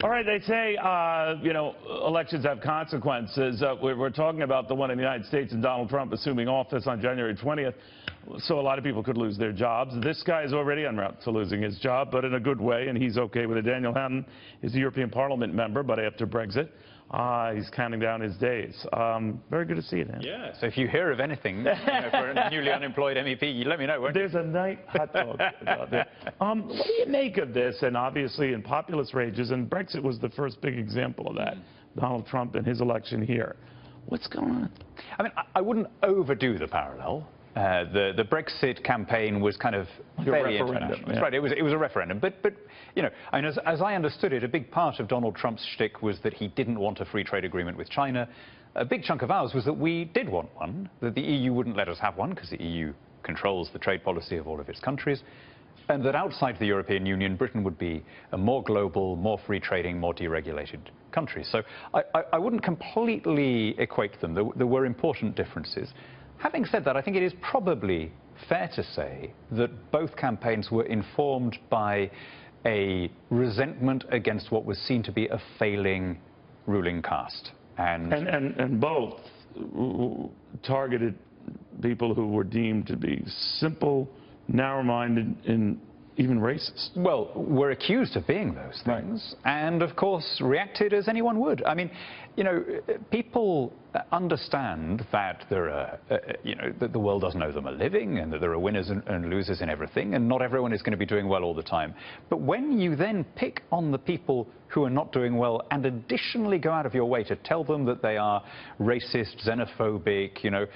All right, they say, elections have consequences. We're talking about the one in the United States and Donald Trump assuming office on January 20th. So a lot of people could lose their jobs. This guy is already en route to losing his job, but in a good way, and he's okay with it. Daniel Hannan is a European Parliament member, but after Brexit, he's counting down his days. Very good to see you, Dan. Yeah, so if you hear of anything for a newly unemployed MEP, you let me know, won't you? There's a night hot dog about that. What do you make of this? And obviously in populist rages, and Brexit was the first big example of that, Donald Trump and his election here. What's going on? I mean, I wouldn't overdo the parallel. The Brexit campaign was kind of fairly international. Yeah. Right, it was a referendum. But I mean, as I understood it, a big part of Donald Trump's shtick was that he didn't want a free trade agreement with China. A big chunk of ours was that we did want one, that the EU wouldn't let us have one because the EU controls the trade policy of all of its countries, and that outside the European Union, Britain would be a more global, more free trading, more deregulated country. So I wouldn't completely equate them. There were important differences. Having said that, I think it is probably fair to say that both campaigns were informed by a resentment against what was seen to be a failing ruling caste. And both targeted people who were deemed to be simple, narrow-minded, and even racist. Well, were accused of being those things, right, and of course reacted as anyone would. I mean, people understand that there are, that the world doesn't owe them a living, and that there are winners and losers in everything, and not everyone is going to be doing well all the time. But when you then pick on the people who are not doing well, and additionally go out of your way to tell them that they are racist, xenophobic,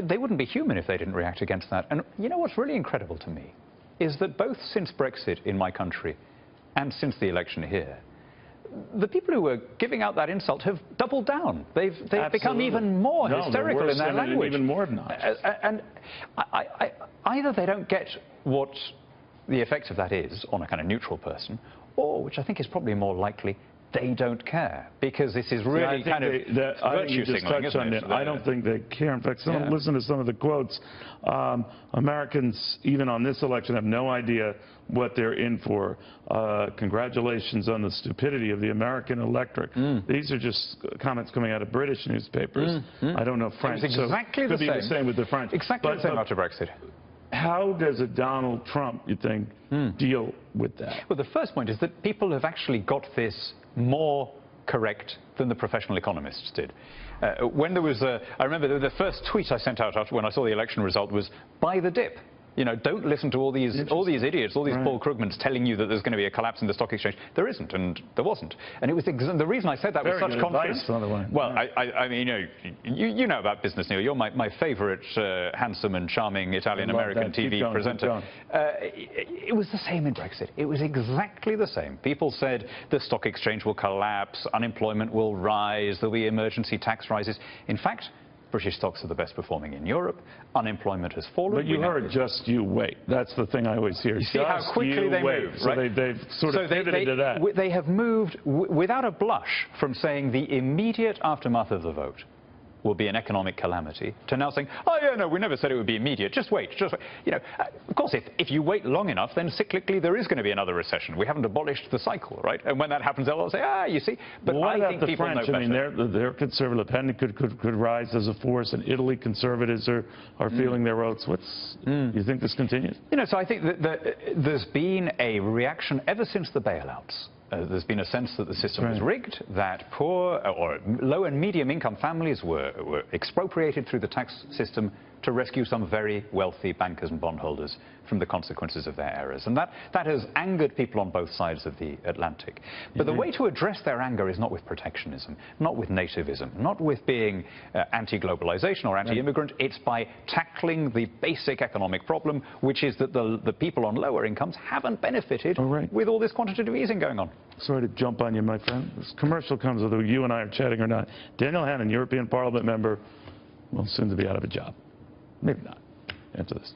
they wouldn't be human if they didn't react against that. And what's really incredible to me is that both since Brexit in my country and since the election here, the people who were giving out that insult have doubled down. They've become even more hysterical in their language. Even more obnoxious. And either they don't get what the effect of that is on a kind of neutral person, or, which I think is probably more likely, they don't care, because this is really kind of virtue signaling, isn't it? I don't think they care. In fact, listen to some of the quotes. Americans, even on this election, have no idea what they're in for. Congratulations on the stupidity of the American electorate. These are just comments coming out of British newspapers. I don't know French. It's exactly the same. Could be the same with the French. Exactly the same after Brexit. How does a Donald Trump, you think, deal with that? Well, the first point is that people have actually got this more correct than the professional economists did. When there was I remember the first tweet I sent out after when I saw the election result was, "Buy the dip." Don't listen to all these idiots, all these Paul Krugmans telling you that there's going to be a collapse in the stock exchange. There isn't, and there wasn't. And it was the reason I said that with such confidence. Well, I mean, you know about business, Neil. You're my favourite handsome and charming Italian-American TV presenter. It was the same in Brexit. It was exactly the same. People said the stock exchange will collapse, unemployment will rise, there'll be emergency tax rises. In fact, British stocks are the best performing in Europe. Unemployment has fallen. But you heard just you wait. That's the thing I always hear. You see how quickly they move, right? So they've sort of pivoted to that. They have moved without a blush from saying the immediate aftermath of the vote will be an economic calamity, to now saying, oh yeah, no, we never said it would be immediate, just wait, just wait. Of course, if you wait long enough, then cyclically there is going to be another recession. We haven't abolished the cycle, right? And when that happens, they'll say, you see. But what I think about the people French? know I mean, their conservative pen could rise as a force. In Italy, conservatives are feeling their votes. You think this continues? So I think that there's been a reaction ever since the bailouts. There's been a sense that the system was rigged, that poor or low and medium income families were expropriated through the tax system to rescue some very wealthy bankers and bondholders from the consequences of their errors. And that has angered people on both sides of the Atlantic. But the way to address their anger is not with protectionism, not with nativism, not with being anti-globalization or anti-immigrant. It's by tackling the basic economic problem, which is that the people on lower incomes haven't benefited with all this quantitative easing going on. Sorry to jump on you, my friend. This commercial comes whether you and I are chatting or not. Daniel Hannan, European Parliament member, well, soon to be out of a job. Maybe not. After this.